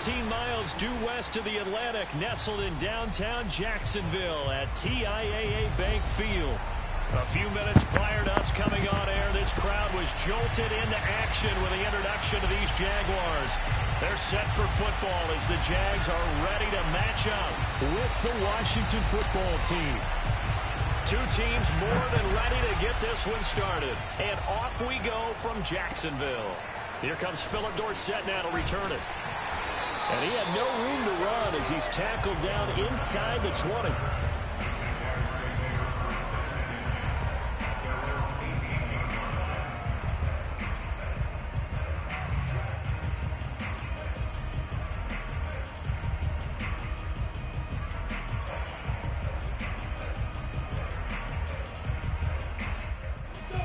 14 miles due west of the Atlantic, nestled in downtown Jacksonville at TIAA Bank Field. A few minutes prior to us coming on air, this crowd was jolted into action with the introduction of these Jaguars. They're set for football as the Jags are ready to match up with the Washington football team. Two teams more than ready to get this one started. And off we go from Jacksonville. Here comes Philip Dorsett now to return it. And he had no room to run as he's tackled down inside the 20.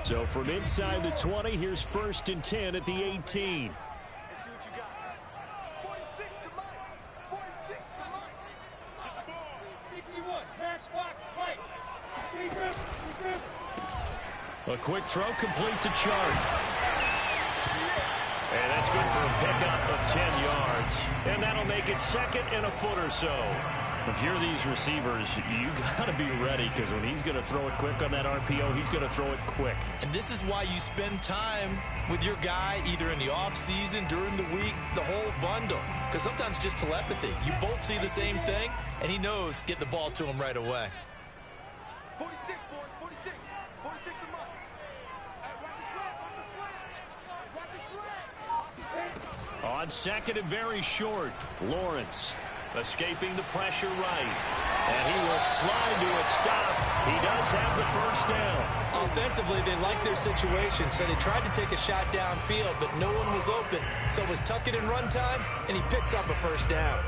So from inside the 20, here's 1st and 10 at the 18. Let's see what you got. 46 to Mike. 46 to Mike. Get the ball. 61. Matchbox Mike. A quick throw complete to Chark. And that's good for a pickup of 10 yards. And that'll make it 2nd and a foot or so. If you're these receivers, you got to be ready, because when he's going to throw it quick on that RPO, he's going to throw it quick. And this is why you spend time with your guy either in the offseason, during the week, the whole bundle. Because sometimes just telepathy. You both see the same thing, and he knows get the ball to him right away. 46, boys. 46. 46 to Mike. Hey, watch his flag. On 2nd and very short, Lawrence escaping the pressure right. And he will slide to a stop. He does have the 1st down. Offensively, they like their situation, so they tried to take a shot downfield, but no one was open. So it was tuck it in run time, and he picks up a 1st down.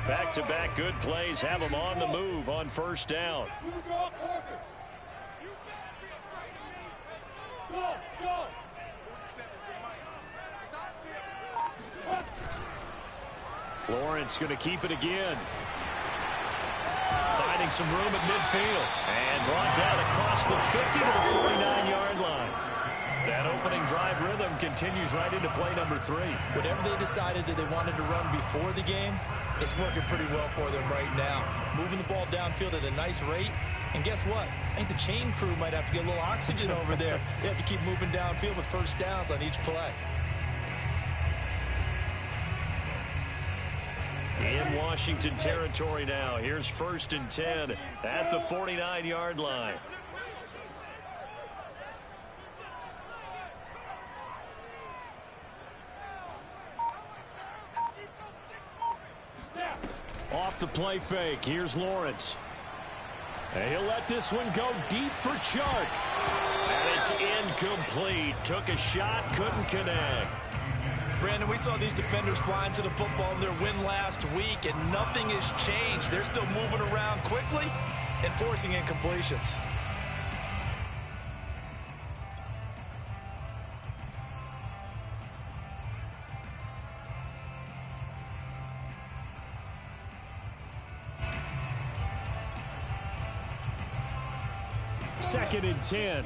Back-to-back good plays have him on the move on 1st down. Go. Lawrence going to keep it again. Finding some room at midfield. And brought down across the 50 to the 49-yard line. That opening drive rhythm continues right into play number 3. Whatever they decided that they wanted to run before the game, it's working pretty well for them right now. Moving the ball downfield at a nice rate. And guess what? I think the chain crew might have to get a little oxygen over there. They have to keep moving downfield with 1st downs on each play. In Washington territory now. Here's 1st and 10 at the 49-yard line. Off the play fake. Here's Lawrence. And he'll let this one go deep for Chark. And it's incomplete. Took a shot, couldn't connect. Brandon, we saw these defenders flying to the football in their win last week, and nothing has changed. They're still moving around quickly and forcing incompletions. Second and 10.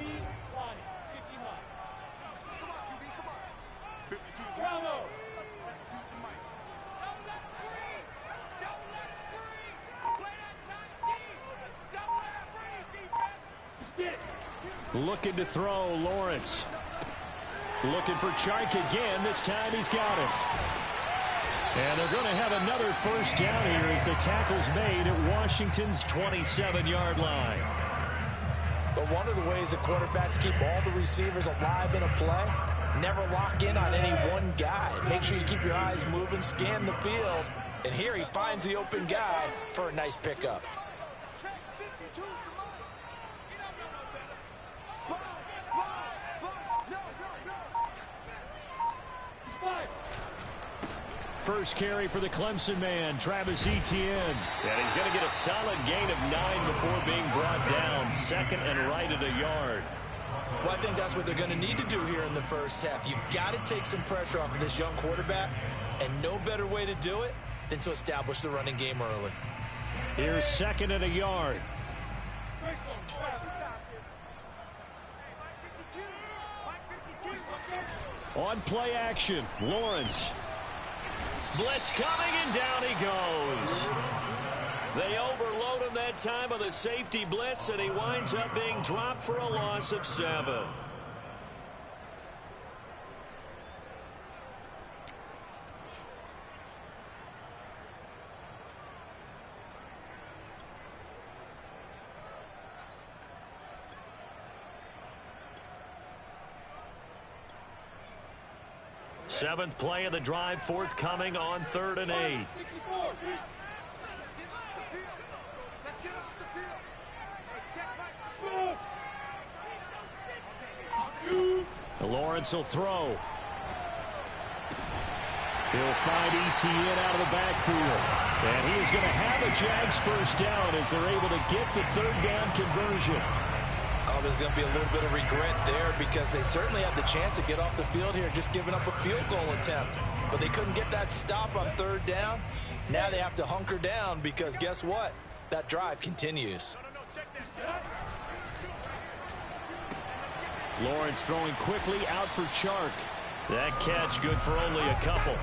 Looking to throw, Lawrence. Looking for Chark again. This time he's got it. And they're going to have another 1st down here as the tackle's made at Washington's 27-yard line. But one of the ways that quarterbacks keep all the receivers alive in a play, never lock in on any one guy. Make sure you keep your eyes moving, scan the field. And here he finds the open guy for a nice pickup. First carry for the Clemson man, Travis Etienne. And he's going to get a solid gain of 9 before being brought down. 2nd and right at a yard. Well, I think that's what they're going to need to do here in the 1st half. You've got to take some pressure off of this young quarterback, and no better way to do it than to establish the running game early. Here's 2nd and a yard. On play action, Lawrence. Blitz coming, and down he goes. They overload him that time with a safety blitz, and he winds up being dropped for a loss of 7. Seventh play of the drive, forthcoming on 3rd and 8. Lawrence will throw. He'll find ETN out of the backfield. And he is going to have a Jags first down as they're able to get the 3rd down conversion. Oh, there's going to be a little bit of regret there because they certainly had the chance to get off the field here, just giving up a field goal attempt. But they couldn't get that stop on 3rd down. Now they have to hunker down because guess what? That drive continues. Lawrence throwing quickly out for Chark. That catch good for only a couple.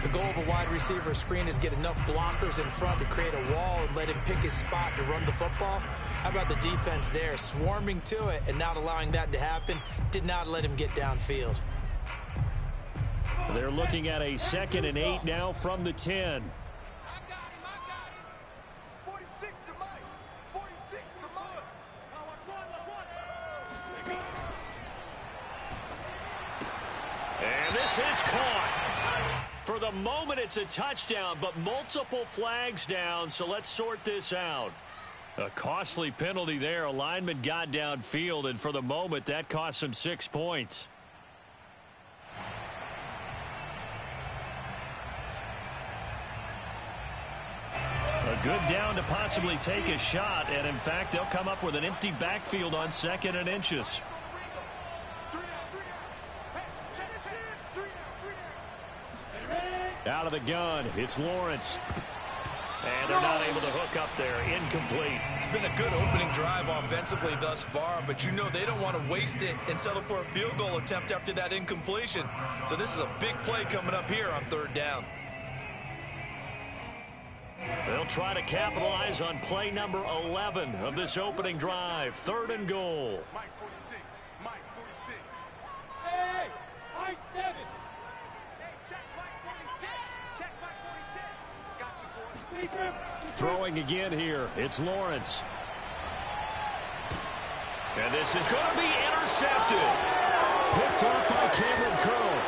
The goal of a wide receiver screen is get enough blockers in front to create a wall and let him pick his spot to run the football. How about the defense there, swarming to it and not allowing that to happen? Did not let him get downfield. They're looking at a 2nd and 8 now from the 10. And this is caught. For the moment, it's a touchdown, but multiple flags down, so let's sort this out. A costly penalty there. A lineman got downfield, and for the moment, that cost him 6 points. A good down to possibly take a shot, and in fact, they'll come up with an empty backfield on 2nd and inches. Out of the gun, it's Lawrence. And they're not able to hook up there. Incomplete. It's been a good opening drive offensively thus far, but you know they don't want to waste it and settle for a field goal attempt after that incompletion. So this is a big play coming up here on 3rd down. They'll try to capitalize on play number 11 of this opening drive. 3rd and goal. Mike 46. Mike 46. Hey, Mike 7. Throwing again here. It's Lawrence. And this is going to be intercepted. Picked up by Cameron Curl.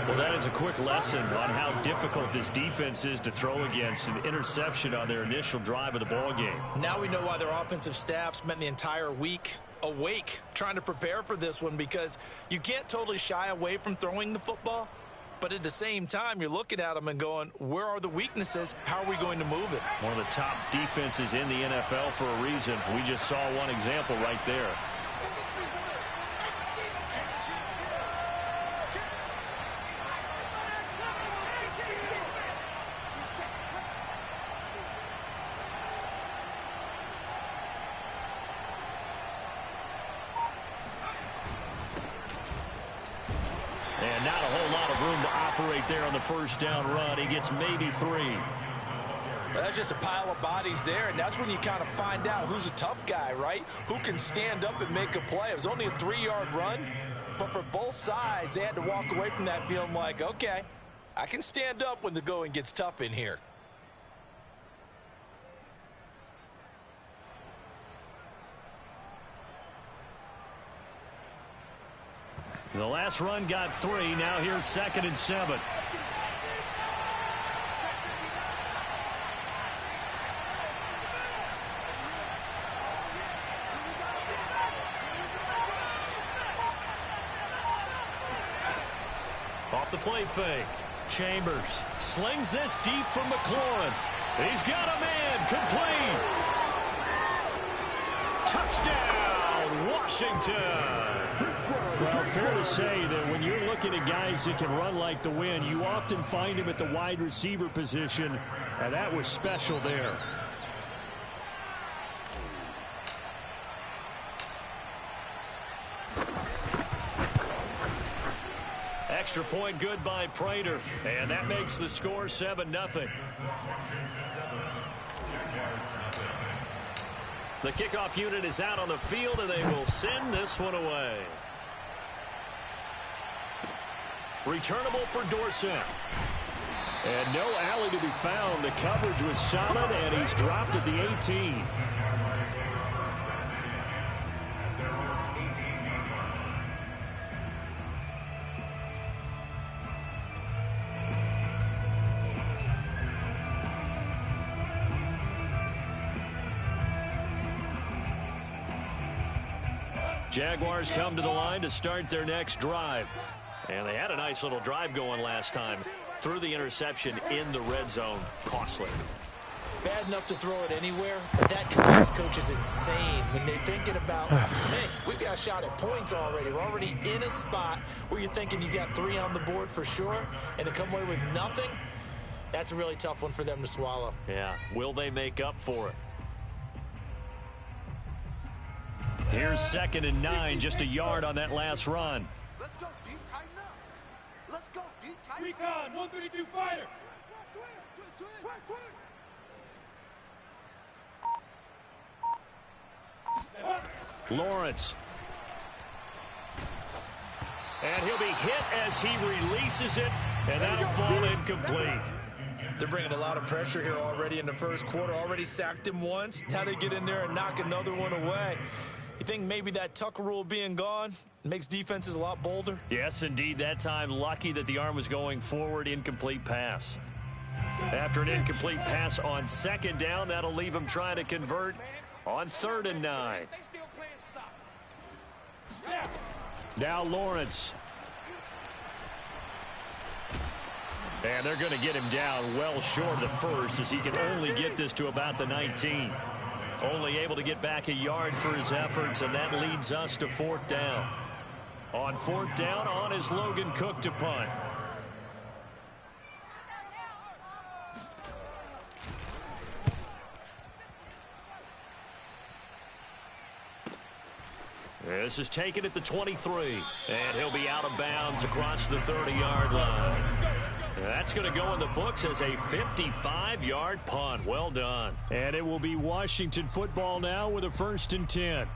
Well, that is a quick lesson on how difficult this defense is to throw against. An interception on their initial drive of the ball game. Now we know why their offensive staff spent the entire week awake trying to prepare for this one, because you can't totally shy away from throwing the football. But at the same time, you're looking at them and going, where are the weaknesses? How are we going to move it? One of the top defenses in the NFL for a reason. We just saw one example right there. And not a whole lot of room to operate there on the first down run. He gets maybe 3. Well, that's just a pile of bodies there, and that's when you kind of find out who's a tough guy, right? Who can stand up and make a play. It was only a 3-yard run, but for both sides, they had to walk away from that feeling like, okay, I can stand up when the going gets tough in here. The last run got 3. Now here's 2nd and 7. Off the play fake. Chambers slings this deep from McLaurin. He's got a man. Complete. Touchdown, Washington. Well, fair to say that when you're looking at guys that can run like the wind, you often find him at the wide receiver position, and that was special there. extra point good by Prater. And that makes the score 7-0. The kickoff unit is out on the field, and they will send this one away. Returnable for Dorsett. And no alley to be found. The coverage was solid, and he's dropped at the 18. Jaguars come to the line to start their next drive. And they had a nice little drive going last time. Threw the interception in the red zone. Costly. Bad enough to throw it anywhere, but that drives coach is insane when they're thinking about, hey, we've got a shot at points already. We're already in a spot where you're thinking you got 3 on the board for sure, and to come away with nothing, that's a really tough one for them to swallow. Yeah, will they make up for it? Here's 2nd and 9, just a yard on that last run. Let's go, D. Tighten up. Let's go, D. Tighten up. Recon, 132 fighter. Lawrence. And he'll be hit as he releases it, and that'll fall incomplete. They're bringing a lot of pressure here already in the first quarter. Already sacked him once. Now they get in there and knock another one away. You think maybe that Tucker rule being gone makes defenses a lot bolder? Yes, indeed. That time, lucky that the arm was going forward. Incomplete pass. After an incomplete pass on 2nd down, that'll leave him trying to convert on 3rd and 9. Now Lawrence. And they're going to get him down well short of the first, as he can only get this to about the 19. Only able to get back a yard for his efforts, and that leads us to 4th down. On 4th down, on is Logan Cook to punt. This is taken at the 23, and he'll be out of bounds across the 30-yard line. That's going to go in the books as a 55-yard punt. Well done. And it will be Washington football now with a 1st and 10.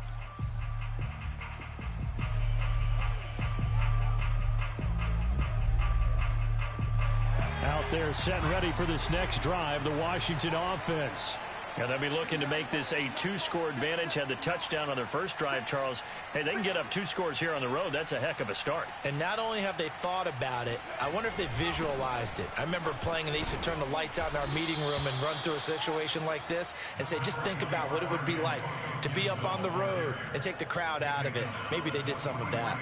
Out there set and ready for this next drive, the Washington offense. And they'll be looking to make this a 2-score advantage. Had the touchdown on their first drive, Charles. Hey, they can get up 2 scores here on the road. That's a heck of a start. And not only have they thought about it, I wonder if they visualized it. I remember playing, and they used to turn the lights out in our meeting room and run through a situation like this and say, just think about what it would be like to be up on the road and take the crowd out of it. Maybe they did some of that.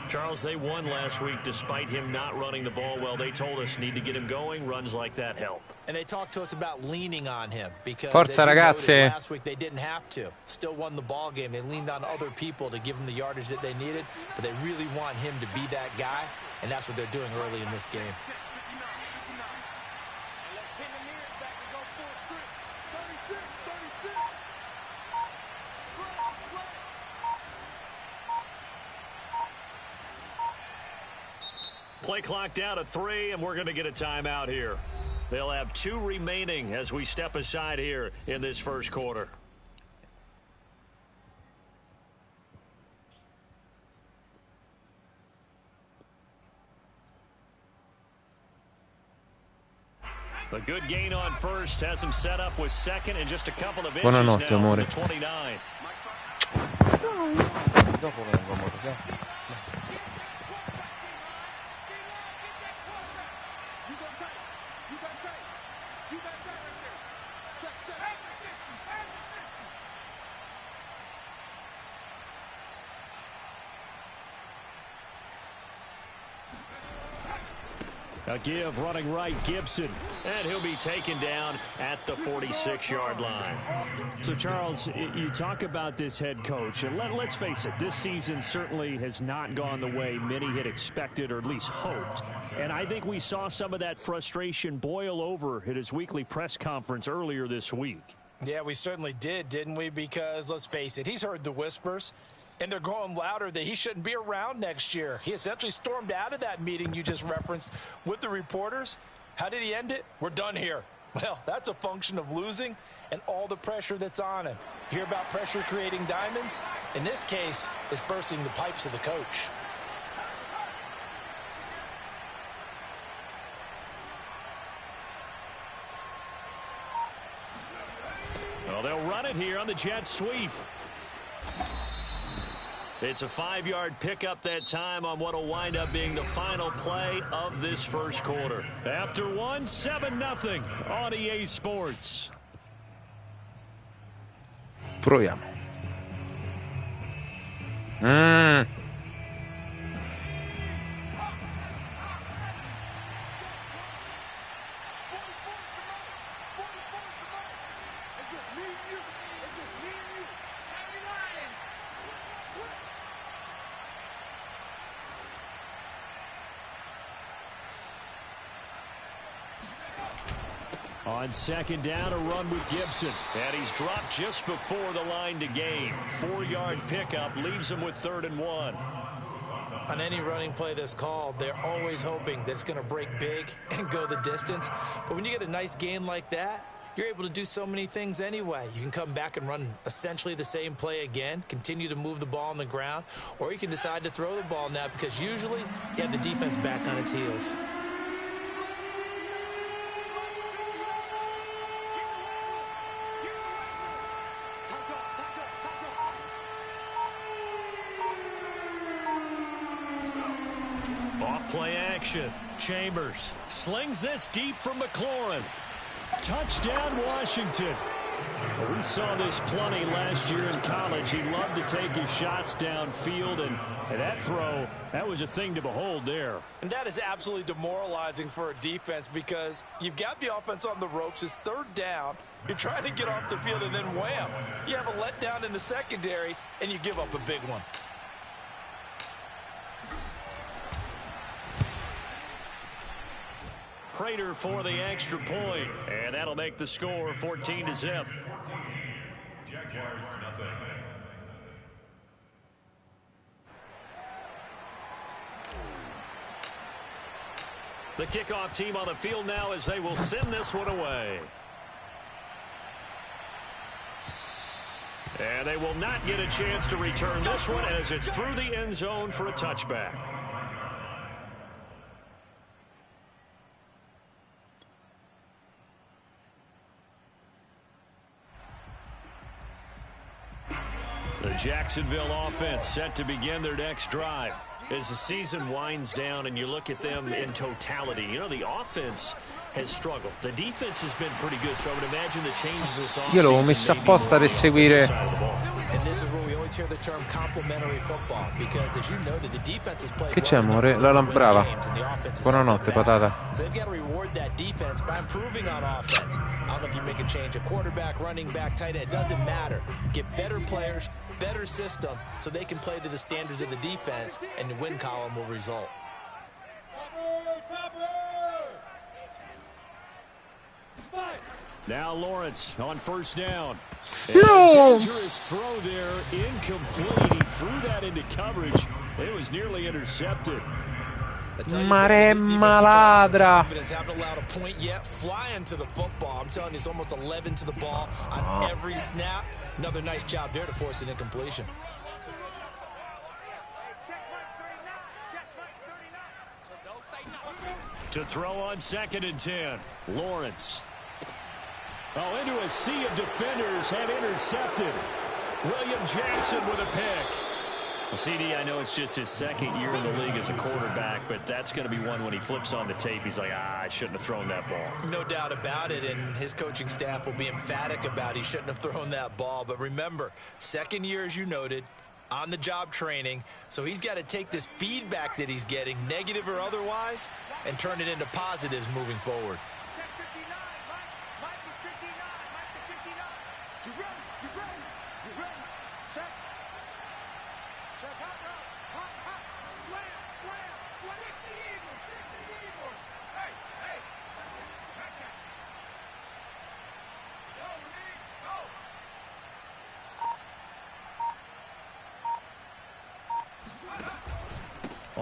Charles, they won last week despite him not running the ball well. They told us need to get him going. Runs like that help. And they talked to us about leaning on him because Forza, ragazzi. last week they didn't have to. Still won the ball game. They leaned on other people to give them the yardage that they needed, but they really want him to be that guy, and that's what they're doing early in this game. Play clock down to 3, and we're going to get a timeout here. They'll have 2 remaining as we step aside here in this first quarter. A good gain on first has him set up with 2nd and just a couple of inches now from the 29. Dopo vengo, amore. A give running right, Gibson. And he'll be taken down at the 46-yard line. So, Charles, you talk about this head coach, and let's face it, this season certainly has not gone the way many had expected or at least hoped. And I think we saw some of that frustration boil over at his weekly press conference earlier this week. Yeah, we certainly did, didn't we? Because, let's face it, he's heard the whispers, and they're growing louder that he shouldn't be around next year. He essentially stormed out of that meeting you just referenced with the reporters. How did he end it? We're done here. Well, that's a function of losing and all the pressure that's on him. You hear about pressure creating diamonds? In this case, it's bursting the pipes of the coach. Well, they'll run it here on the jet sweep. It's a 5-yard pickup that time on what will wind up being the final play of this first quarter. After one, 7-0 on EA Sports. Proviamo. On second down, a run with Gibson. And he's dropped just before the line to gain. 4-yard pickup leaves him with 3rd and 1. On any running play that's called, they're always hoping that it's going to break big and go the distance. But when you get a nice gain like that, you're able to do so many things anyway. You can come back and run essentially the same play again, continue to move the ball on the ground, or you can decide to throw the ball now because usually you have the defense back on its heels. Play action. Chambers slings this deep from McLaurin. Touchdown, Washington. We saw this plenty last year in college. He loved to take his shots downfield, and that throw, that was a thing to behold there. And that is absolutely demoralizing for a defense because you've got the offense on the ropes. It's 3rd down. You're trying to get off the field, and then wham, you have a letdown in the secondary, and you give up a big one. Prater for the extra point, and that'll make the score 14-0. Jaguars nothing. The kickoff team on the field now as they will send this one away. And they will not get a chance to return this one as it's through the end zone for a touchback. The Jacksonville offense set to begin their next drive. As the season winds down and you look at them in totality, you know, the offense has struggled. The defense has been pretty good, so I would imagine the changes this offseason. Io l'avevo messa apposta per seguire. Che c'è, amore? La brava. Buonanotte, patata. I don't know if you make a change, a quarterback, running back, tight end, it doesn't matter. Get better players, better system, so they can play to the standards of the defense, and the win column will result. Now Lawrence on first down. No! Dangerous throw there, incomplete. He threw that into coverage. It was nearly intercepted. Maremma ladra. Haven't allowed a point yet. Flying to the football. I'm telling you, it's almost 11 to the ball on every snap. Another nice job there to force an incompletion. To throw on 2nd and 10. Lawrence. Oh, into a sea of defenders and intercepted. William Jackson with a pick. CD, I know it's just his 2nd year in the league as a quarterback, but that's going to be one when he flips on the tape, he's like, I shouldn't have thrown that ball. No doubt about it, and his coaching staff will be emphatic about he shouldn't have thrown that ball. But remember, 2nd year, as you noted, on-the-job training, so he's got to take this feedback that he's getting, negative or otherwise, and turn it into positives moving forward.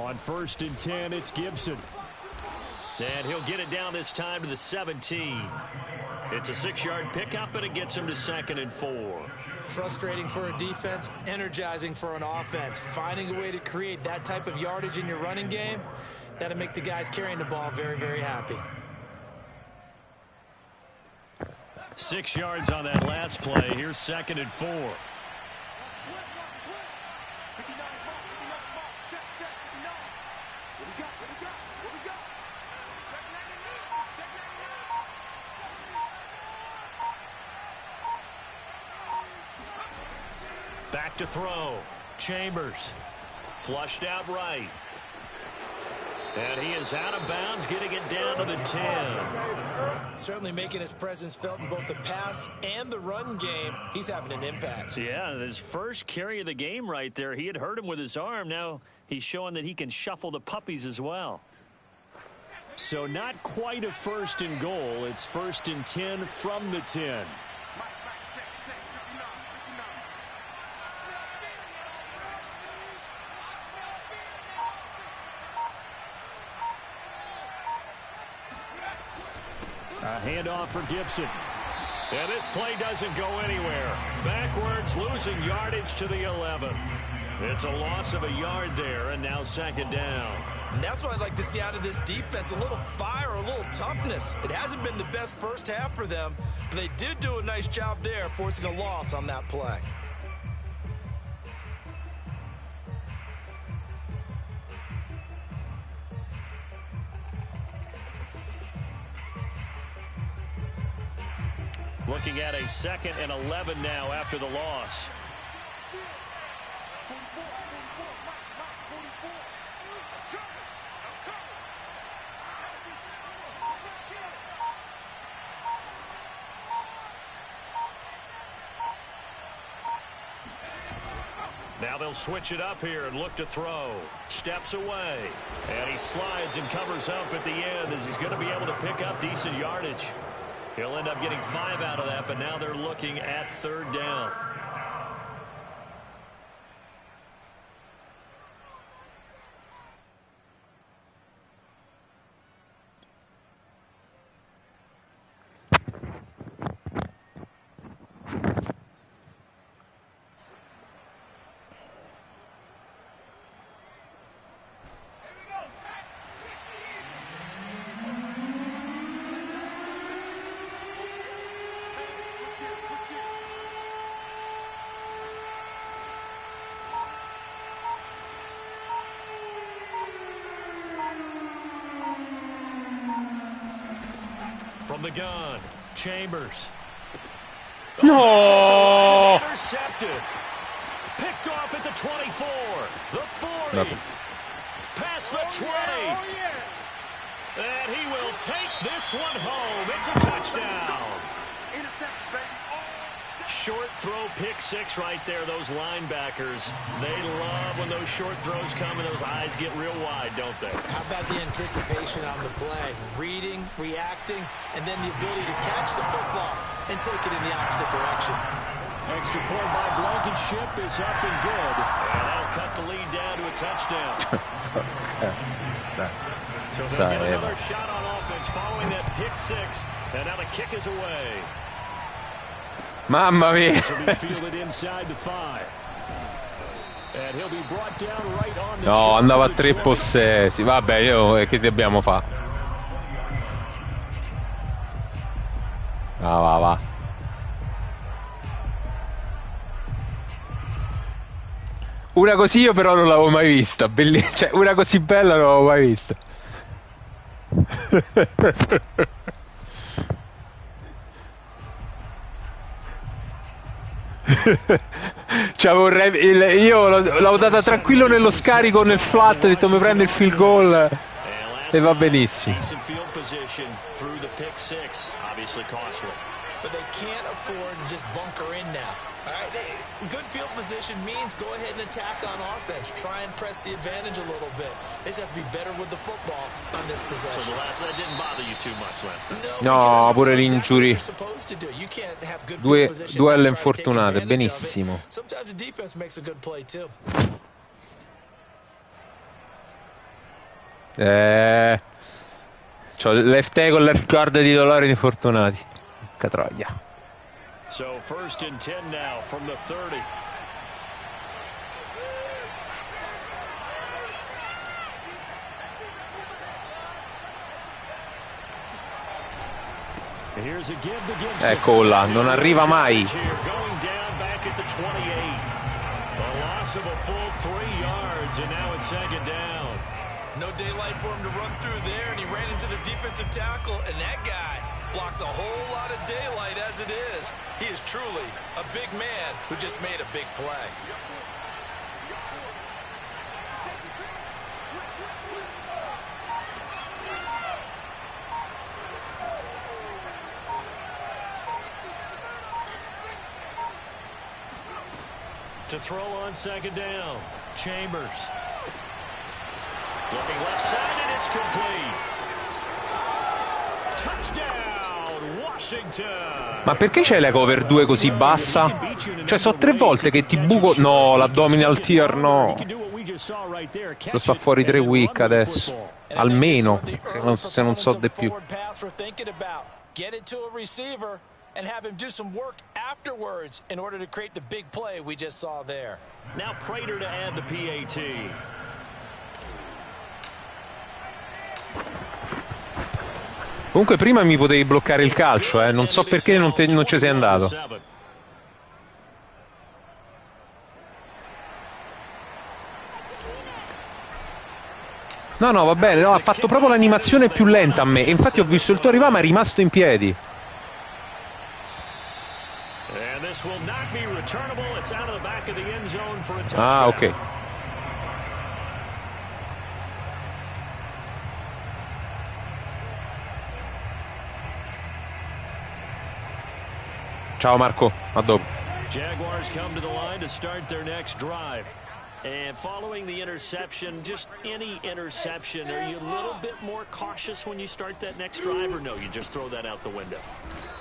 On 1st and 10, it's Gibson. And he'll get it down this time to the 17. It's a 6-yard pickup, and it gets him to 2nd and 4. Frustrating for a defense, energizing for an offense. Finding a way to create that type of yardage in your running game, that'll make the guys carrying the ball very, very happy. 6 yards on that last play. Here's 2nd and 4. Back to throw. Chambers. Flushed out right. And he is out of bounds, getting it down to the 10. Certainly making his presence felt in both the pass and the run game. He's having an impact. Yeah, his first carry of the game right there. He had hurt him with his arm. Now he's showing that he can shuffle the puppies as well. So not quite a 1st and goal. It's 1st and 10 from the 10. A handoff for Gibson. And this play doesn't go anywhere. Backwards, losing yardage to the 11. It's a loss of a yard there, and now 2nd down. And that's what I'd like to see out of this defense, a little fire, a little toughness. It hasn't been the best first half for them, but they did do a nice job there, forcing a loss on that play. Looking at a 2nd and 11 now after the loss. Now they'll switch it up here and look to throw. Steps away. And he slides and covers up at the end as he's going to be able to pick up decent yardage. He'll end up getting 5 out of that, but now they're looking at 3rd down. From the gun, Chambers. No! Intercepted. Picked off at the 24, the 40, Nothing. past the 20. And he will take this one home. It's a touchdown. Interception, baby. Short throw, pick 6 right there. Those linebackers, they love when those short throws come and those eyes get real wide, don't they? How about the anticipation on the play? Reading, reacting, and then the ability to catch the football and take it in the opposite direction. Extra point by Blankenship is up and good. And that'll cut the lead down to a touchdown. So they'll get another shot on offense following that pick 6. And now the kick is away. Mamma mia. No, andava a 3 possessi. Vabbè, io che dobbiamo fare? Va. Una così io però non l'avevo mai vista. Cioè, una così bella non l'avevo mai vista. Cioè, io l'ho data tranquillo nello scarico, nel flat, ho detto mi prende il field goal e va benissimo. But they can't afford to just bunker in now. All right, good field position means go ahead and attack on offense. Try and press the advantage a little bit. They just have to be better with the football on this possession. So that didn't bother you too much last time. No, pure l'injury. Due duelle infortunate, benissimo. Sometimes the defense makes a good play too. C'ho il left tackle con il guard di dolore di fortunati. Catroia. So 1st and 10 now from the 30. Eccolo là, non arriva mai. No daylight for him to run through there, and he ran into the defensive tackle, and that guy blocks a whole lot of daylight as it is. He is truly a big man who just made a big play. To throw on 2nd down, Chambers. Looking left side, and it's complete. Touchdown, Washington. Ma perché c'è la cover 2 così bassa? Cioè, so 3 volte che ti buco. No, l'abdominal tier no. Sta fuori 3 week adesso. Almeno, se non so di più. And have him do some work afterwards in order to create the big play we just saw there. Now Prater to add the PAT. Comunque prima mi potevi bloccare il calcio, non so perché non ci sei andato. No, va bene, no, ha fatto proprio l'animazione più lenta a me. E infatti ho visto il tuo arrivare ma è rimasto in piedi. Ah, ok. Ciao Marco, a dopo. Jaguars come to the line to start their next drive. And following the interception, just any interception, are you a little bit more cautious when you start that next drive, or no, you just throw that out the window?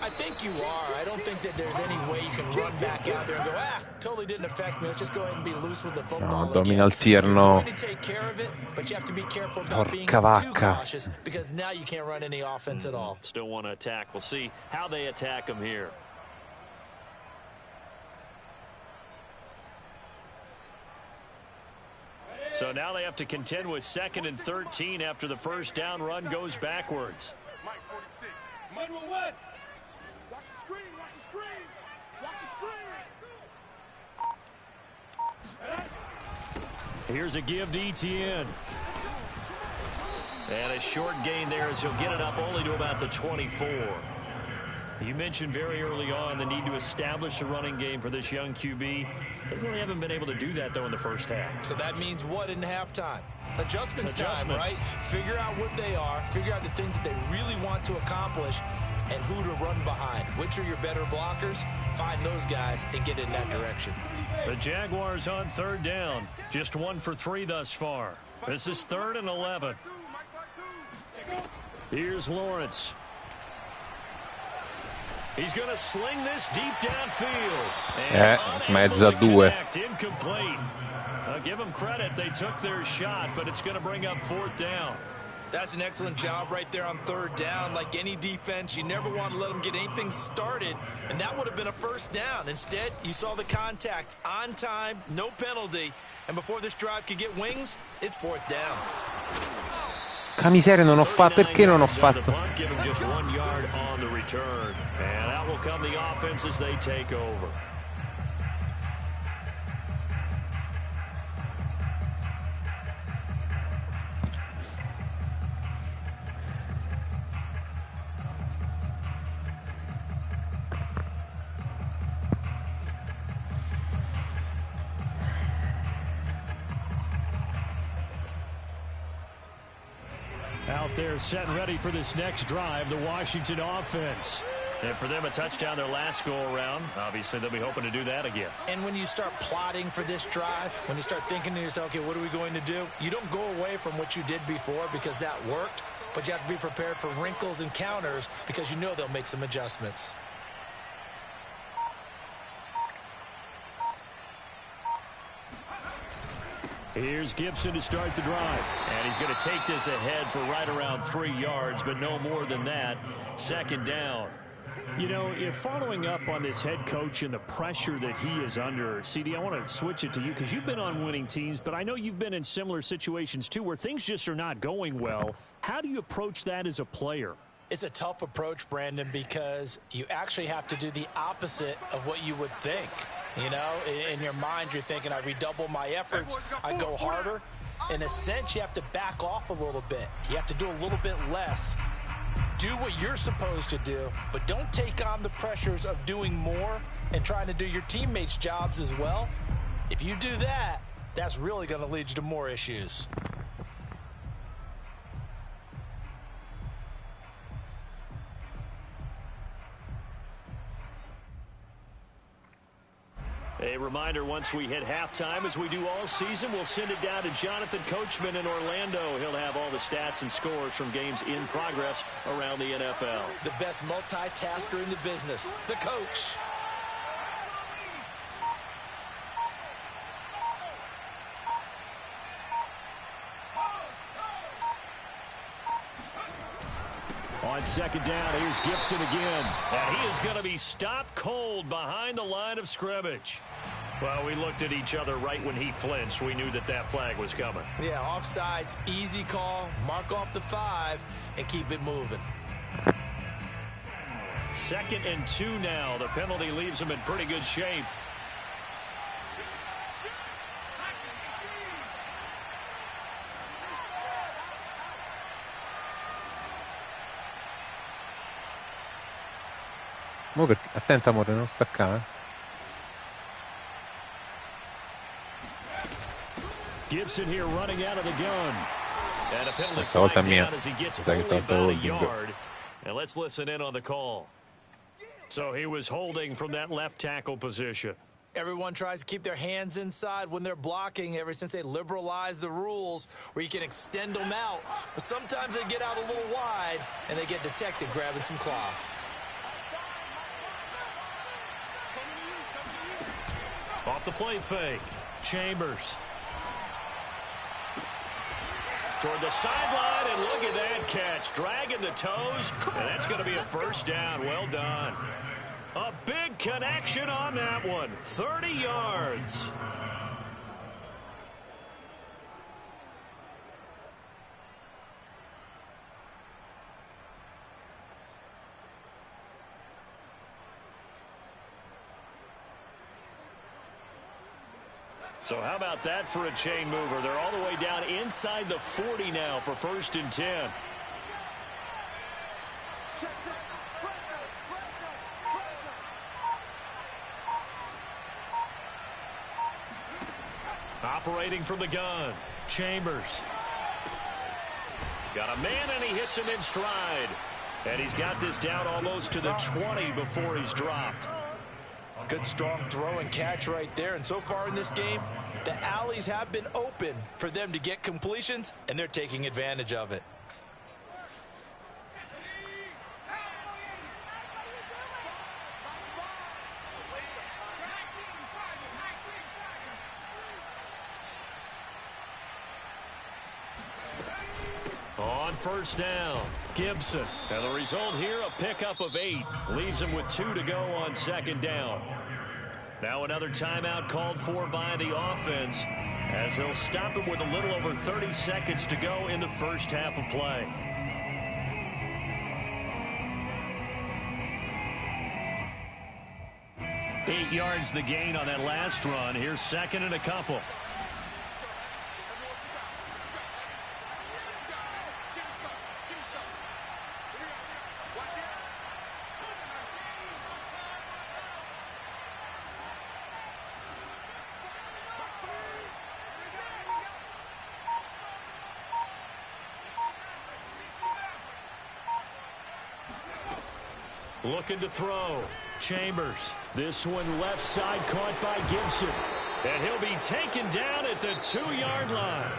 I think you are. I don't think that there's any way you can run back out there and go, totally didn't affect me. Let's just go ahead and be loose with the football. No, dominal tier no. Porca vacca. Because now you can't run any offense at all. Still want to attack. We'll see how they attack them here. So now they have to contend with 2nd and 13 after the first down run goes backwards. Mike 46. Manuel West. Watch the screen. Watch the screen. Watch the screen. Here's a give to ETN. And a short gain there as he'll get it up only to about the 24. You mentioned very early on the need to establish a running game for this young QB. They really haven't been able to do that, though, in the first half. So that means what in halftime? Adjustments time, right? Figure out what they are, figure out the things that they really want to accomplish, and who to run behind. Which are your better blockers? Find those guys and get in that direction. The Jaguars on 3rd down. Just 1 for 3 thus far. This is 3rd and 11. Here's Lawrence. He's going to sling this deep downfield. Mezzo a 2. Incomplete. I'll give them credit. They took their shot, but it's going to bring up 4th down. That's an excellent job right there on 3rd down. Like any defense, you never want to let them get anything started, and that would have been a 1st down. Instead, you saw the contact on time, no penalty, and before this drive could get wings, it's 4th down. Che miseria, non ho fatto. Perché non ho fatto? Give him just 1 yard on the return. And out will come the offense as they take over. Out there set and ready for this next drive, the Washington offense. And for them, a touchdown their last go-around. Obviously, they'll be hoping to do that again. And when you start plotting for this drive, when you start thinking to yourself, okay, what are we going to do? You don't go away from what you did before because that worked, but you have to be prepared for wrinkles and counters because you know they'll make some adjustments. Here's Gibson to start the drive. And he's going to take this ahead for right around 3 yards, but no more than that. Second down. You know, if following up on this head coach and the pressure that he is under, CD, I want to switch it to you because you've been on winning teams, but I know you've been in similar situations too where things just are not going well. How do you approach that as a player? It's a tough approach, Brandon, because you actually have to do the opposite of what you would think. You know, in your mind, you're thinking, I redouble my efforts, I go harder. In a sense, you have to back off a little bit. You have to do a little bit less. Do what you're supposed to do, but don't take on the pressures of doing more and trying to do your teammates' jobs as well. If you do that, that's really going to lead you to more issues. A reminder, once we hit halftime, as we do all season, we'll send it down to Jonathan Coachman in Orlando. He'll have all the stats and scores from games in progress around the NFL. The best multitasker in the business, the coach. On second down, here's Gibson again. And he is going to be stopped cold behind the line of scrimmage. Well, we looked at each other right when he flinched. We knew that that flag was coming. Yeah, offsides, easy call, mark off the 5, and keep it moving. 2nd and 2 now. The penalty leaves him in pretty good shape. Attenta, amore, non staccare. Gibson here running out of the gun. And a penalty Stavolta è flag mia. down as he gets Mi sa che only stavolta about a holding. yard. And let's listen in on the call. So he was holding from that left tackle position. Everyone tries to keep their hands inside when they're blocking ever since they liberalized the rules where you can extend them out. But sometimes they get out a little wide and they get detected grabbing some cloth. Off the play fake. Chambers. Toward the sideline, and look at that catch. Dragging the toes, and that's going to be a first down. Well done. A big connection on that one. 30 yards. So how about that for a chain mover? They're all the way down inside the 40 now for 1st and 10. Operating from the gun. Chambers. Got a man, and he hits him in stride. And he's got this down almost to the 20 before he's dropped. Good strong throw and catch right there. And so far in this game, the alleys have been open for them to get completions, and they're taking advantage of it. On 1st down, Gibson. And the result here, a pickup of 8. Leaves him with 2 to go on 2nd down. Now another timeout called for by the offense as they'll stop it with a little over 30 seconds to go in the first half of play. Eight yards the gain on that last run. Here's 2nd and a couple. Looking to throw. Chambers. This one left side caught by Gibson. And he'll be taken down at the 2-yard line.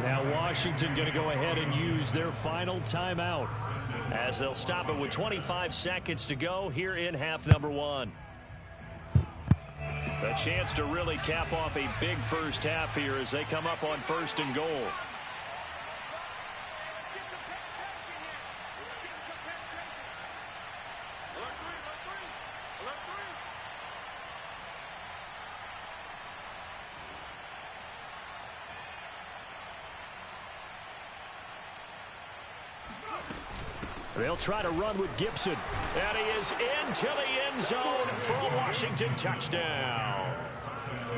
Now Washington going to go ahead and use their final timeout as they'll stop it with 25 seconds to go here in half number 1. A chance to really cap off a big first half here as they come up on 1st and goal. They'll try to run with Gibson. And he is into the end zone for a Washington touchdown.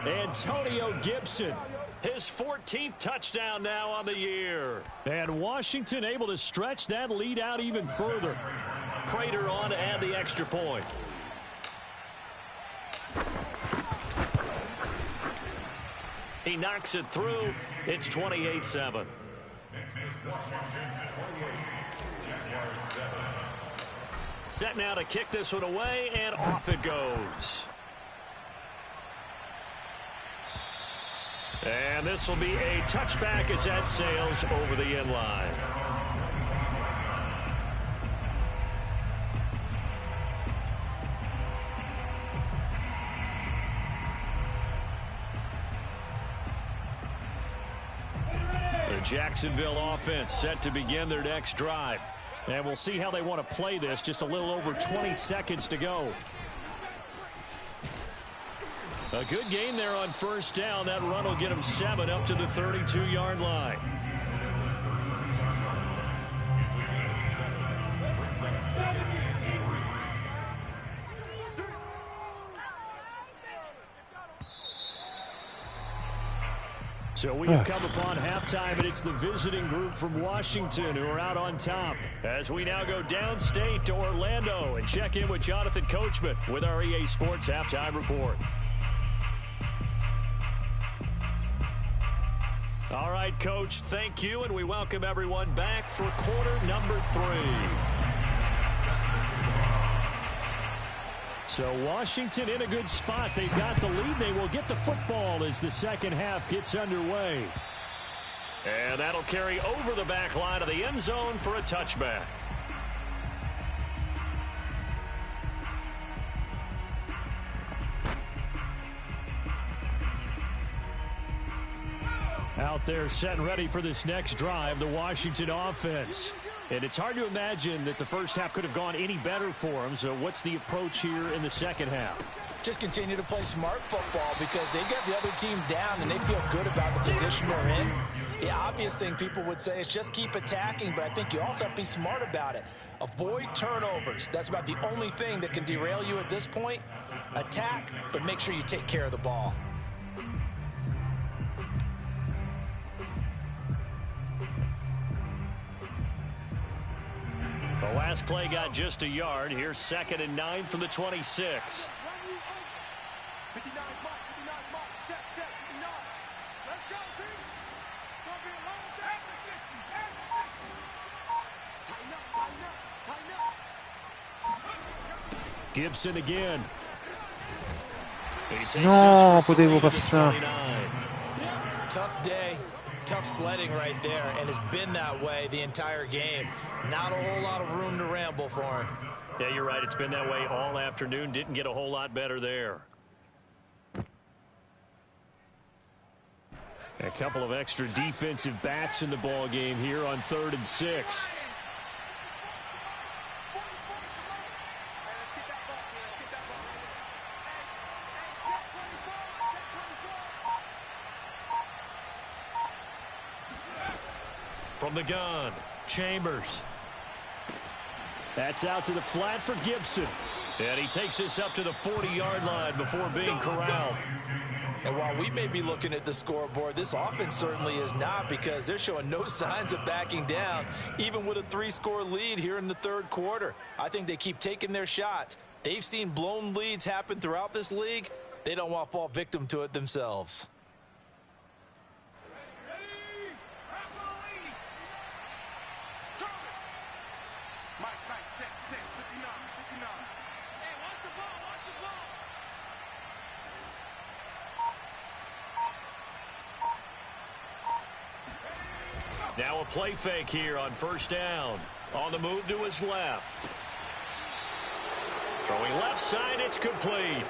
Antonio Gibson. His 14th touchdown now on the year. And Washington able to stretch that lead out even further. Prater on to add the extra point. He knocks it through. It's 28-7. Set now to kick this one away, and off it goes. And this will be a touchback as that sails over the end line. The Jacksonville offense set to begin their next drive. And we'll see how they want to play this. Just a little over 20 seconds to go. A good game there on 1st down. That run will get them 7 up to the 32-yard line. So we have come upon halftime, and it's the visiting group from Washington who are out on top. As we now go downstate to Orlando and check in with Jonathan Coachman with our EA Sports Halftime Report. All right, Coach, thank you, and we welcome everyone back for quarter number 3. So Washington in a good spot. They've got the lead. They will get the football as the second half gets underway. And that'll carry over the back line of the end zone for a touchback. Out there set and ready for this next drive, the Washington offense. And it's hard to imagine that the first half could have gone any better for them. So what's the approach here in the second half? Just continue to play smart football because they get the other team down and they feel good about the position they're in. The obvious thing people would say is just keep attacking, but I think you also have to be smart about it. Avoid turnovers. That's about the only thing that can derail you at this point. Attack, but make sure you take care of the ball. The last play got just a yard. Here's 2nd and 9 from the 26. Gibson again. No, potevo passare. Tough day, tough sledding right there, and it's been that way the entire game. Not a whole lot of room to ramble for him. Yeah, you're right. It's been that way all afternoon. Didn't get a whole lot better there. A couple of extra defensive backs in the ball game here on 3rd and 6. From the gun, Chambers. That's out to the flat for Gibson. And he takes this up to the 40-yard line before being corralled. And while we may be looking at the scoreboard, this offense certainly is not, because they're showing no signs of backing down, even with a 3-score lead here in the 3rd quarter. I think they keep taking their shots. They've seen blown leads happen throughout this league. They don't want to fall victim to it themselves. Now a play fake here on 1st down. On the move to his left. Throwing left side, it's complete.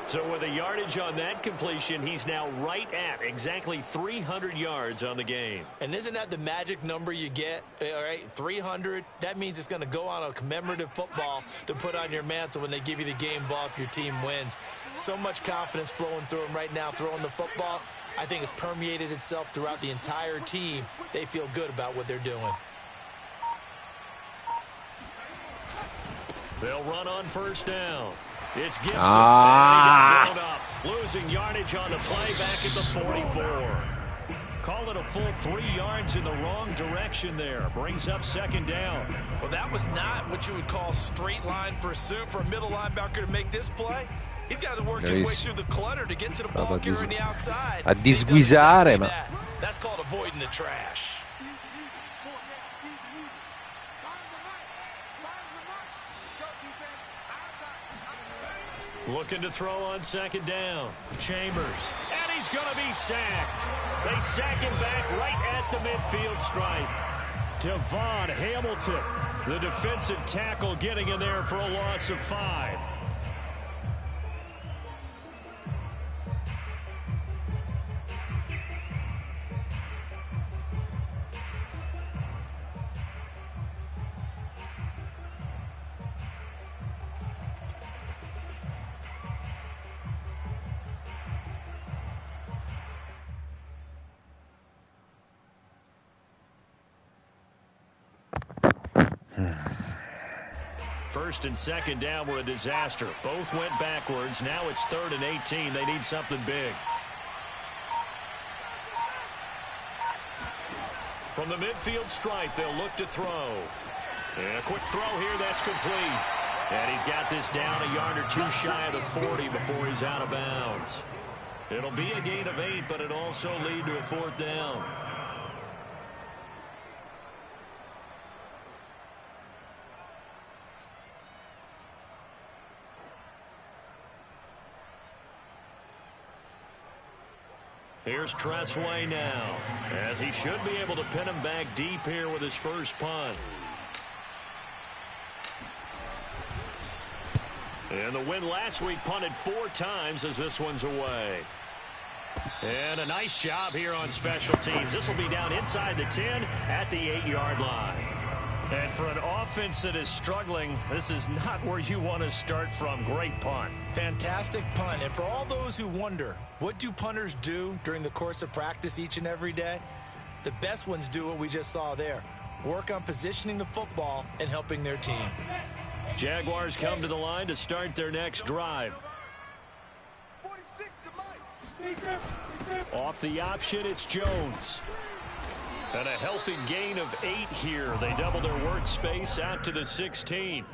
So with a yardage on that completion, he's now right at exactly 300 yards on the game. And isn't that the magic number you get? All right, 300. That means it's going to go on a commemorative football to put on your mantle when they give you the game ball if your team wins. So much confidence flowing through him right now, throwing the football. I think it's permeated itself throughout the entire team. They feel good about what they're doing. They'll run on first down. It's Gibson. And he got blown up. Losing yardage on the play back at the 44. Call it a full 3 yards in the wrong direction there. Brings up second down. Well, that was not what you would call straight line pursuit for a middle linebacker to make this play. He's got to work his way through the clutter to get to the ball carrier on the outside. A disguisare, ma that's called avoiding the trash. Looking to throw on second down. Chambers. And he's going to be sacked. They sack him back right at the midfield stripe. Devon Hamilton, the defensive tackle, getting in there for a loss of 5. First and second down were a disaster. Both went backwards. Now it's 3rd and 18. They need something big. From the midfield stripe, they'll look to throw. And a quick throw here. That's complete. And he's got this down a yard or 2 shy of the 40 before he's out of bounds. It'll be a gain of 8, but it'll also lead to a 4th down. Here's Tressway now, as he should be able to pin him back deep here with his first punt. And the win last week punted 4 times as this one's away. And a nice job here on special teams. This will be down inside the 10 at the 8-yard line. And for an offense that is struggling, this is not where you want to start from. Great punt. Fantastic punt. And for all those who wonder, what do punters do during the course of practice each and every day? The best ones do what we just saw there. Work on positioning the football and helping their team. Jaguars come to the line to start their next drive. Off the option, it's Jones. And a healthy gain of 8 here. They double their workspace out to the 16.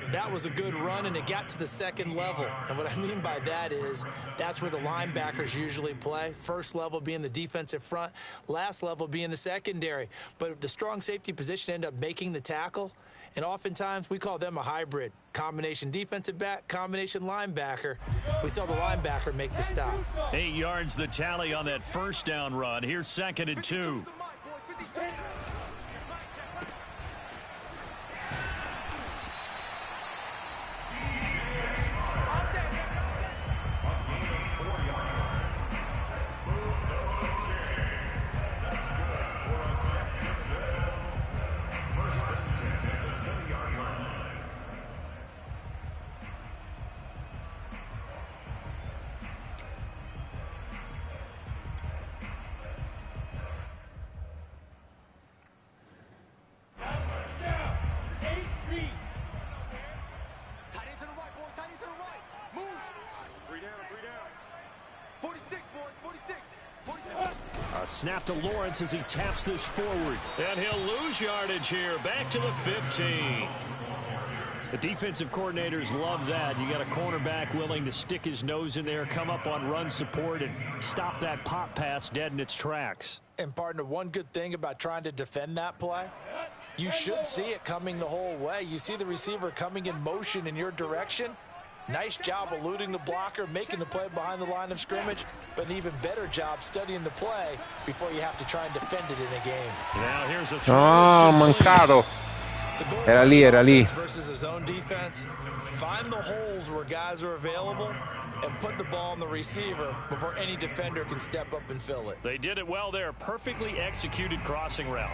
That was a good run, and it got to the 2nd level. And what I mean by that is that's where the linebackers usually play. First level being the defensive front, last level being the secondary. But the strong safety position ended up making the tackle. And oftentimes we call them a hybrid. Combination defensive back, combination linebacker. We saw the linebacker make the stop. 8 yards the tally on that first down run. Here's 2nd and 2. Snap to Lawrence as he taps this forward. And he'll lose yardage here. Back to the 15. The defensive coordinators love that. You got a cornerback willing to stick his nose in there, come up on run support, and stop that pop pass dead in its tracks. And, partner, one good thing about trying to defend that play, you should see it coming the whole way. You see the receiver coming in motion in your direction. Nice job eluding the blocker, making the play behind the line of scrimmage, but an even better job studying the play before you have to try and defend it in a game. Now here's a throw. Oh, mancato. Era lì. Versus his own defense. Find the holes where guys are available and put the ball on the receiver before any defender can step up and fill it. They did it well there. Perfectly executed crossing route.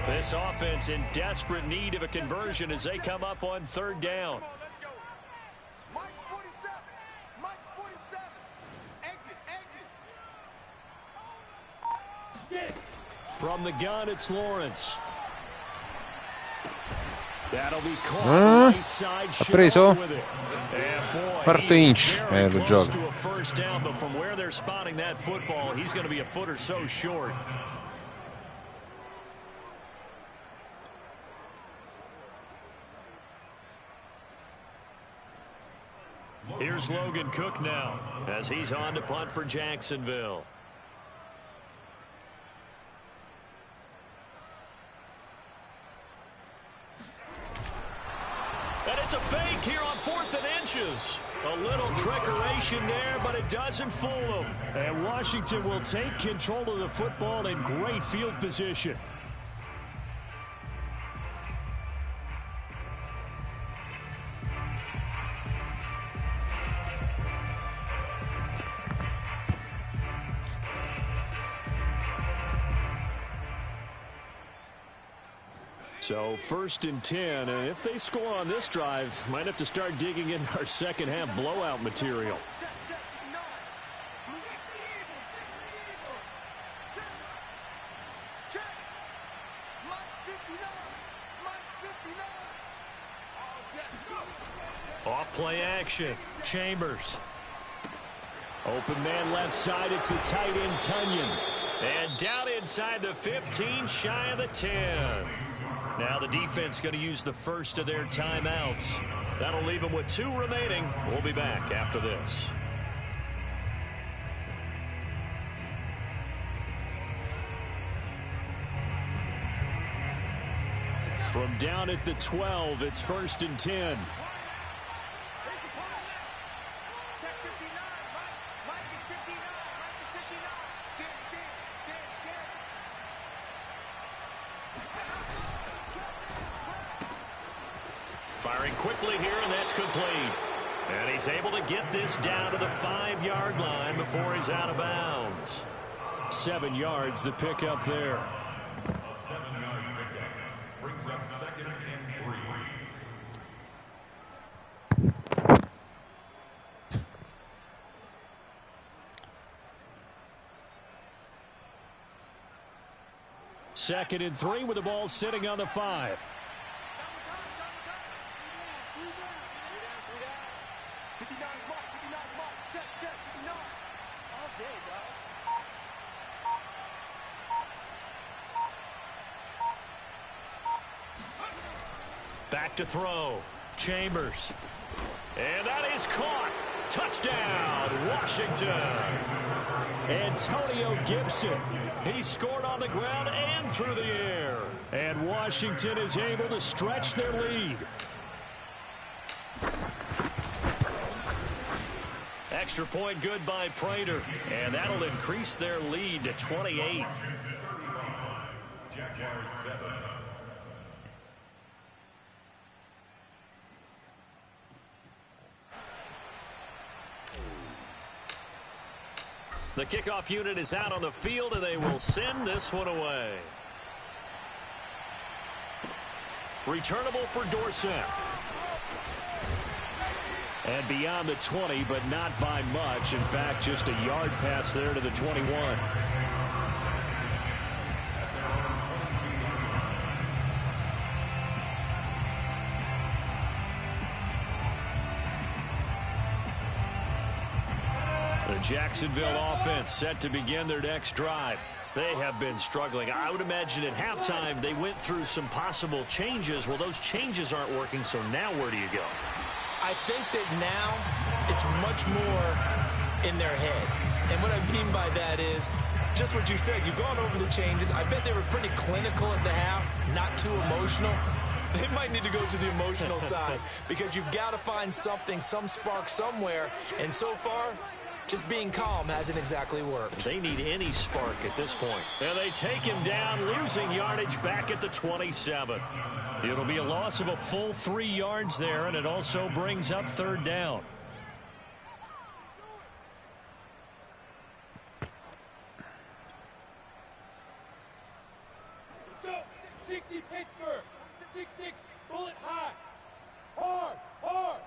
This offense in desperate need of a conversion as they come up on third down. Mike's 47. Mike's 47. Exit. From the gun, it's Lawrence. That'll be caught right side. Ha preso? Quarto inch. Lo Close gioca. to a first down, but from where they're spotting that football, he's going to be a foot or so short. Here's Logan Cook now as he's on to punt for Jacksonville. And it's a fake here on 4th and inches. A little trickeration there, but it doesn't fool them. And Washington will take control of the football in great field position. So 1st and 10, and if they score on this drive, might have to start digging in our second half blowout material. Off play action, Chambers. Open man left side, it's the tight end Tunyon. And down inside the 15, shy of the 10. Now the defense going to use the first of their timeouts. That'll leave them with 2 remaining. We'll be back after this. From down at the 12, it's 1st and 10. Firing quickly here, and that's complete. And he's able to get this down to the 5-yard line before he's out of bounds. 7 yards, the pickup there. A 7-yard pickup brings up 2nd and 3. Second and 3 with the ball sitting on the 5. Back to throw. Chambers. And that is caught. Touchdown, Washington. Antonio Gibson. He scored on the ground and through the air. And Washington is able to stretch their lead. Extra point good by Prater. And that'll increase their lead to 28. Jaguars 7. The kickoff unit is out on the field, and they will send this one away. Returnable for Dorsett. And beyond the 20, but not by much. In fact, just a yard pass there to the 21. The Jacksonville offense set to begin their next drive. They have been struggling. I would imagine at halftime they went through some possible changes. Well, those changes aren't working, so now where do you go? I think that now it's much more in their head. And what I mean by that is just what you said. You've gone over the changes. I bet they were pretty clinical at the half, not too emotional. They might need to go to the emotional side because you've got to find something, some spark somewhere. And so far, Just being calm hasn't exactly worked. They need any spark at this point. And they take him down, losing yardage back at the 27. It'll be a loss of a full 3 yards there, and it also brings up 3rd down. Let's go. 60 Pittsburgh. 6-6 bullet high. Hard, hard.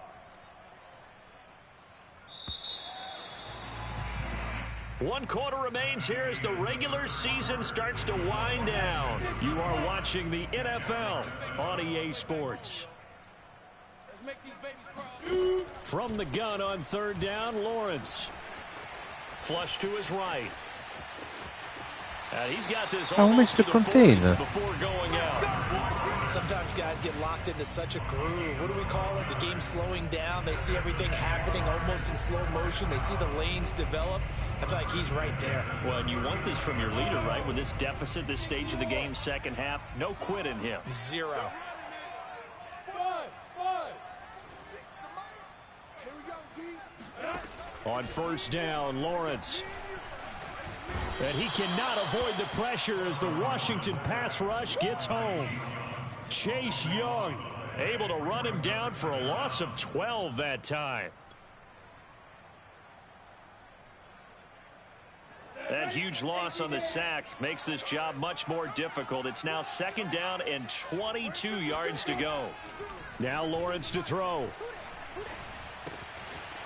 One quarter remains here as the regular season starts to wind down. You are watching the NFL on EA Sports. Let's make these babies cry. From the gun on 3rd down, Lawrence. Flush to his right. He's got this almost to the 40 before going out. Sometimes guys get locked into such a groove. What do we call it? The game's slowing down. They see everything happening almost in slow motion. They see the lanes develop. I feel like he's right there. Well, and you want this from your leader, right? With this deficit, this stage of the game, second half, no quit in him. 0. On 1st down, Lawrence. And he cannot avoid the pressure as the Washington pass rush gets home. Chase Young able to run him down for a loss of 12 that time. That huge loss on the sack makes this job much more difficult. It's now 2nd down and 22 yards to go. Now Lawrence to throw.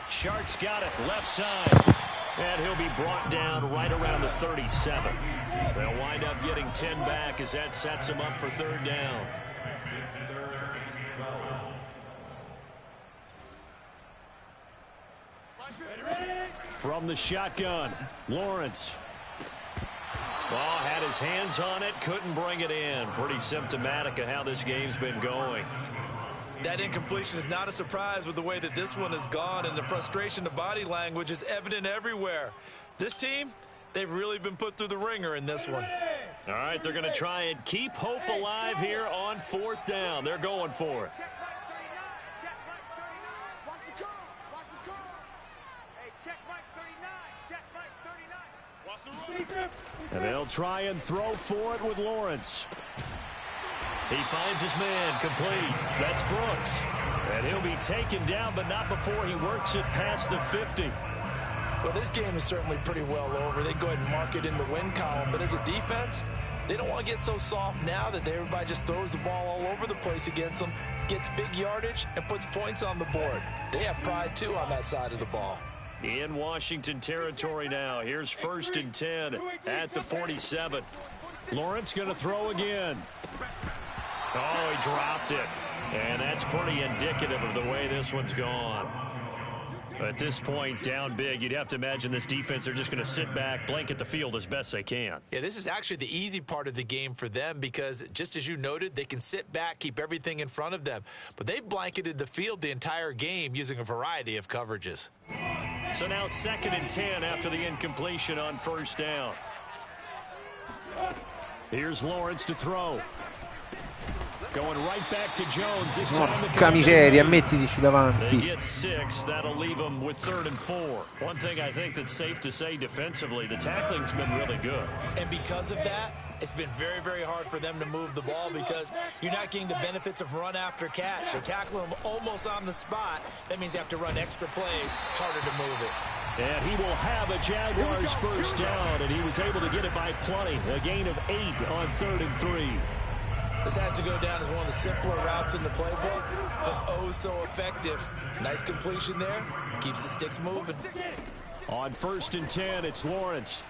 Shark's got it left side. And he'll be brought down right around the 37. They'll wind up getting 10 back as that sets him up for 3rd down. From the shotgun, Lawrence. Ball had his hands on it, couldn't bring it in. Pretty symptomatic of how this game's been going. That incompletion is not a surprise with the way that this one has gone, and the frustration, the body language is evident everywhere. This team, they've really been put through the ringer in this one. All right, they're going to try and keep hope alive here on 4th down. They're going for it. And they'll try and throw for it with Lawrence. He finds his man complete. That's Brooks. And he'll be taken down, but not before he works it past the 50. Well, this game is certainly pretty well over. They go ahead and mark it in the win column. But as a defense, they don't want to get so soft now that everybody just throws the ball all over the place against them, gets big yardage, and puts points on the board. They have pride, too, on that side of the ball. In Washington territory now. Here's 1st and 10 at the 47. Lawrence going to throw again. Oh, he dropped it. And that's pretty indicative of the way this one's gone. At this point, down big, you'd have to imagine this defense, they're just going to sit back, blanket the field as best they can. Yeah, this is actually the easy part of the game for them because, just as you noted, they can sit back, keep everything in front of them. But they've blanketed the field the entire game using a variety of coverages. So now 2nd and 10 after the incompletion on 1st down. Here's Lawrence to throw. Going right back to Jones. This time Porca miseria, mettitici They davanti. get 6. That'll leave them with 3rd and 4. One thing I think that's safe to say defensively, the tackling's been really good. And because of that, it's been very, very hard for them to move the ball because you're not getting the benefits of run after catch. They're tackling them almost on the spot. That means you have to run extra plays, harder to move it. And he will have a Jaguars 1st down, and he was able to get it by plenty. A gain of 8 on 3rd and 3. This has to go down as one of the simpler routes in the playbook, but oh so effective. Nice completion there. Keeps the sticks moving. On 1st and 10, it's Lawrence.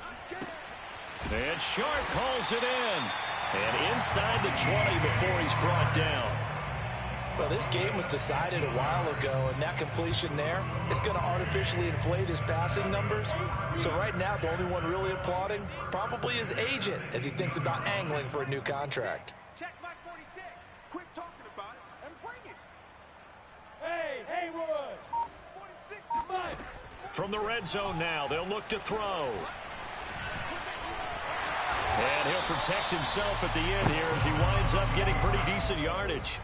And Sharp calls it in. And inside the 20 before he's brought down. Well, this game was decided a while ago, and that completion there is going to artificially inflate his passing numbers. So right now, the only one really applauding probably his agent as he thinks about angling for a new contract. Check Mike 46. Quit talking about it and bring it. Hey, Haywood. 46 to Mike. From the red zone now, they'll look to throw. And he'll protect himself at the end here as he winds up getting pretty decent yardage.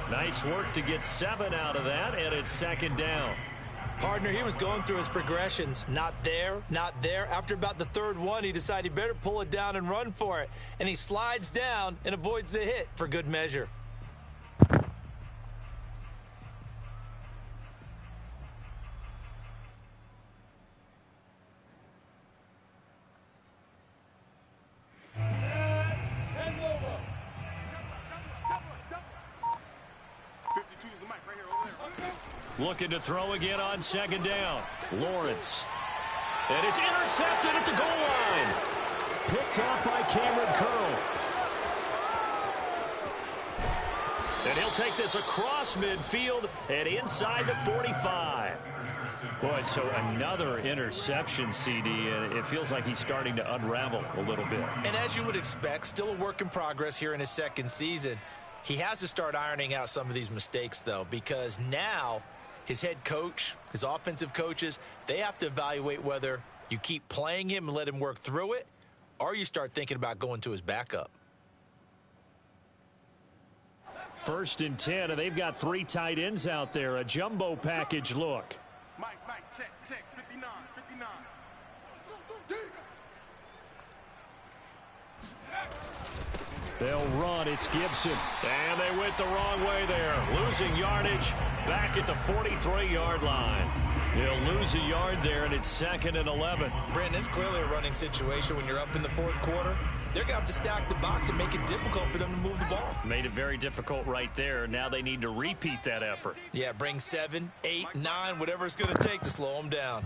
Nice work to get 7 out of that, and it's 2nd down. Partner, he was going through his progressions. Not there, not there. After about the third one, he decided he better pull it down and run for it. And he slides down and avoids the hit for good measure. Looking to throw again on second down. Lawrence. And it's intercepted at the goal line. Picked off by Cameron Curl. And he'll take this across midfield and inside the 45. Boy, so another interception, CD, and it feels like he's starting to unravel a little bit. And as you would expect, still a work in progress here in his second season. He has to start ironing out some of these mistakes, though, because now his head coach, his offensive coaches, they have to evaluate whether you keep playing him and let him work through it, or you start thinking about going to his backup. 1st and 10, and they've got 3 tight ends out there. A jumbo package look. Mike, check, 59. They'll run. It's Gibson. And they went the wrong way there. Losing yardage back at the 43-yard line. They'll lose a yard there, and it's 2nd and 11. Brandon, it's clearly a running situation when you're up in the 4th quarter. They're going to have to stack the box and make it difficult for them to move the ball. Made it very difficult right there. Now they need to repeat that effort. Yeah, bring 7, 8, 9, whatever it's going to take to slow them down.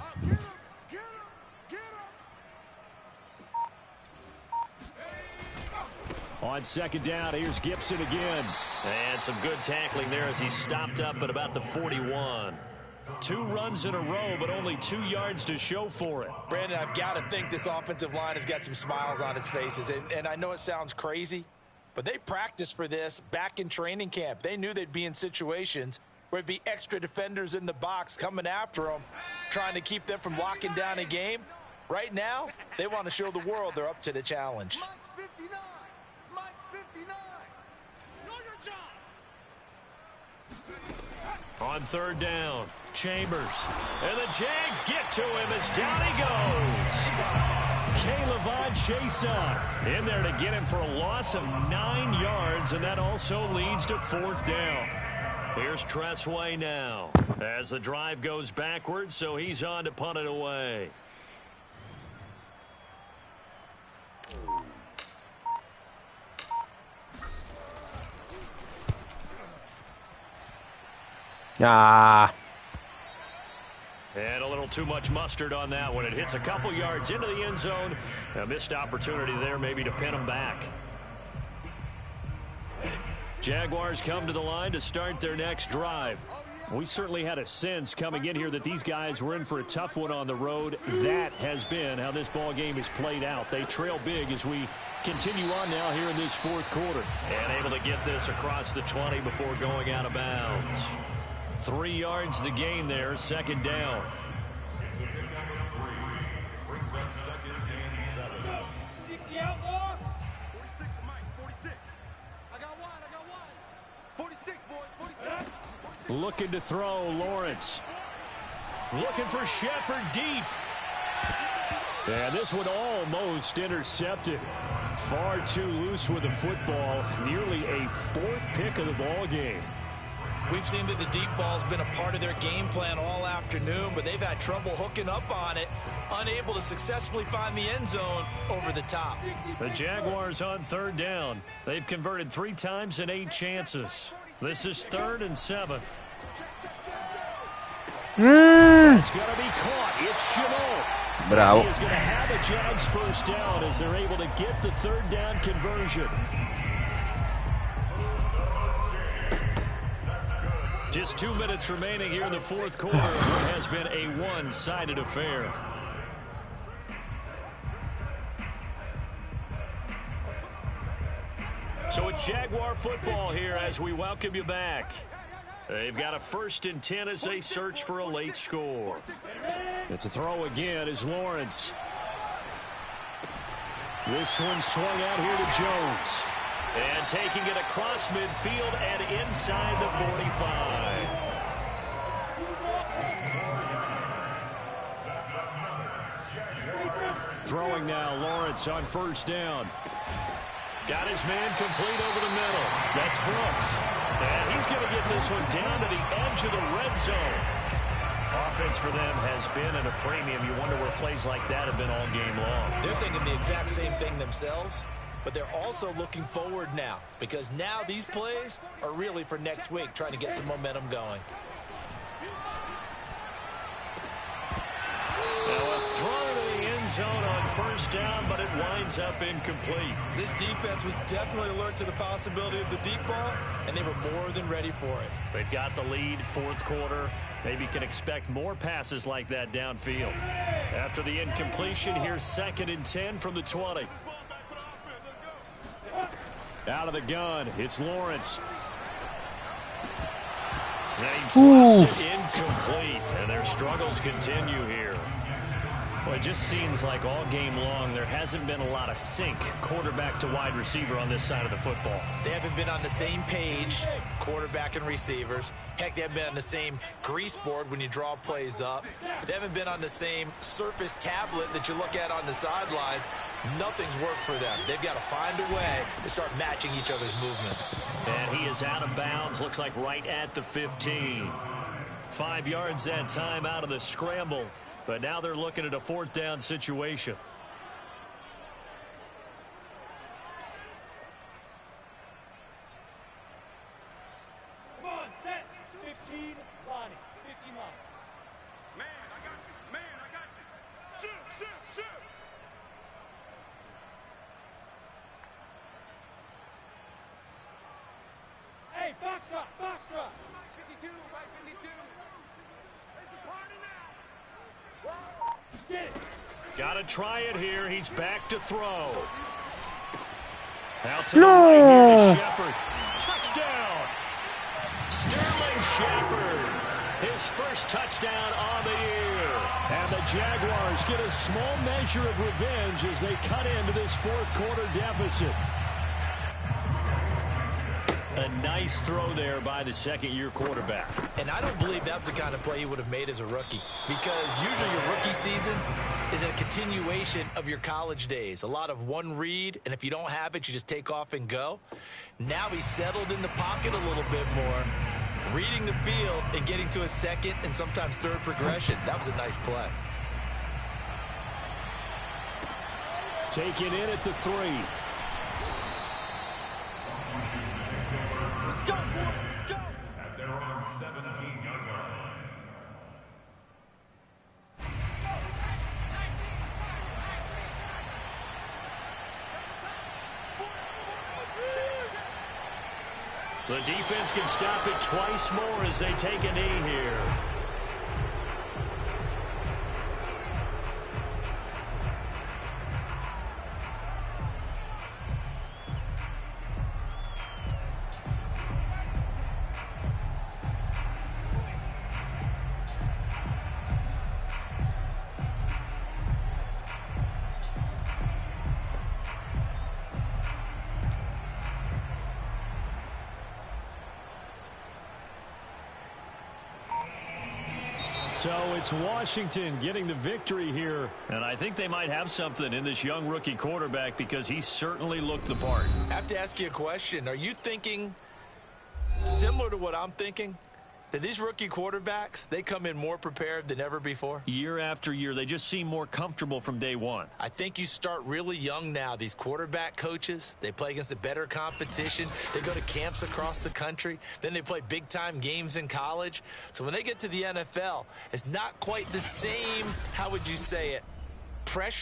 On second down, here's Gibson again. And some good tackling there as he stopped up at about the 41. 2 runs in a row, but only 2 yards to show for it. Brandon, I've got to think this offensive line has got some smiles on its faces. And I know it sounds crazy, but they practiced for this back in training camp. They knew they'd be in situations where there'd be extra defenders in the box coming after them, trying to keep them from locking down a game. Right now, they want to show the world they're up to the challenge. On third down, Chambers. And the Jags get to him as down he goes. Caleb Chason in there to get him for a loss of 9 yards, and that also leads to 4th down. Here's Tressway now as the drive goes backwards, so he's on to punt it away. Ah. And a little too much mustard on that one. It hits a couple yards into the end zone. A missed opportunity there maybe to pin them back. Jaguars come to the line to start their next drive. We certainly had a sense coming in here that these guys were in for a tough one on the road. That has been how this ball game is played out. They trail big as we continue on now here in this 4th quarter. And able to get this across the 20 before going out of bounds. 3 yards the gain there, 2nd down. Brings up 2nd and 7. 60 outlaw. 46 to Mike, 46. I got one. 46, boys, 46. Looking to throw, Lawrence. Looking for Shepard deep. And this one almost intercepted. Far too loose with the football. Nearly a 4th pick of the ball game. We've seen that the deep ball's been a part of their game plan all afternoon, but they've had trouble hooking up on it, unable to successfully find the end zone over the top. The Jaguars on 3rd down. They've converted 3 times in 8 chances. This is 3rd and 7. It's going to be caught. It's Chenot. Bravo. He is going to have a Jags 1st down as they're able to get the 3rd down conversion. Just 2 minutes remaining here in the 4th quarter. It has been a one-sided affair. So it's Jaguar football here as we welcome you back. They've got a 1st and 10 as they search for a late score. It's a throw again as Lawrence. This one swung out here to Jones. And taking it across midfield and inside the 45. Throwing now, Lawrence on first down. Got his man complete over the middle. That's Brooks. And he's going to get this one down to the edge of the red zone. Offense for them has been at a premium. You wonder where plays like that have been all game long. They're thinking the exact same thing themselves, but they're also looking forward now, because now these plays are really for next week, trying to get some momentum going. Now a throw to the end zone on first down, but it winds up incomplete. This defense was definitely alert to the possibility of the deep ball, and they were more than ready for it. They've got the lead, fourth quarter. Maybe can expect more passes like that downfield. After the incompletion, here's 2nd and 10 from the 20. Out of the gun, it's Lawrence. And he drops it incomplete, and their struggles continue here. Well, it just seems like all game long there hasn't been a lot of sync quarterback to wide receiver on this side of the football. They haven't been on the same page, quarterback and receivers. Heck, they haven't been on the same grease board when you draw plays up. They haven't been on the same surface tablet that you look at on the sidelines. Nothing's worked for them. They've got to find a way to start matching each other's movements. And he is out of bounds, looks like right at the 15. 5 yards that time out of the scramble. But now they're looking at a 4th down situation. Come on, set. 15, Lonnie. 15, Lonnie. Man, I got you. Man, I got you. Shoot, shoot, shoot. Hey, box drop, box drop. 52 by 52. It's a party now. Get it. Got to try it here. He's back to throw. Out to the right here to Shepard. Touchdown. Sterling Shepard. His first touchdown on the year. And the Jaguars get a small measure of revenge as they cut into this 4th quarter deficit. A nice throw there by the 2nd-year quarterback. And I don't believe that was the kind of play he would have made as a rookie, because usually your rookie season is a continuation of your college days. A lot of one read, and if you don't have it, you just take off and go. Now he's settled in the pocket a little bit more, reading the field and getting to a 2nd and sometimes 3rd progression. That was a nice play. Taken in at the 3. Let's go, boy. Let's go. At their own 17-yard line. The defense can stop it twice more as they take a knee here. So it's Washington getting the victory here. And I think they might have something in this young rookie quarterback, because he certainly looked the part. I have to ask you a question. Are you thinking similar to what I'm thinking? That these rookie quarterbacks, they come in more prepared than ever before? Year after year, they just seem more comfortable from day one. I think you start really young now. These quarterback coaches, they play against a better competition. They go to camps across the country. Then they play big-time games in college. So when they get to the NFL, it's not quite the same, how would you say it, pressure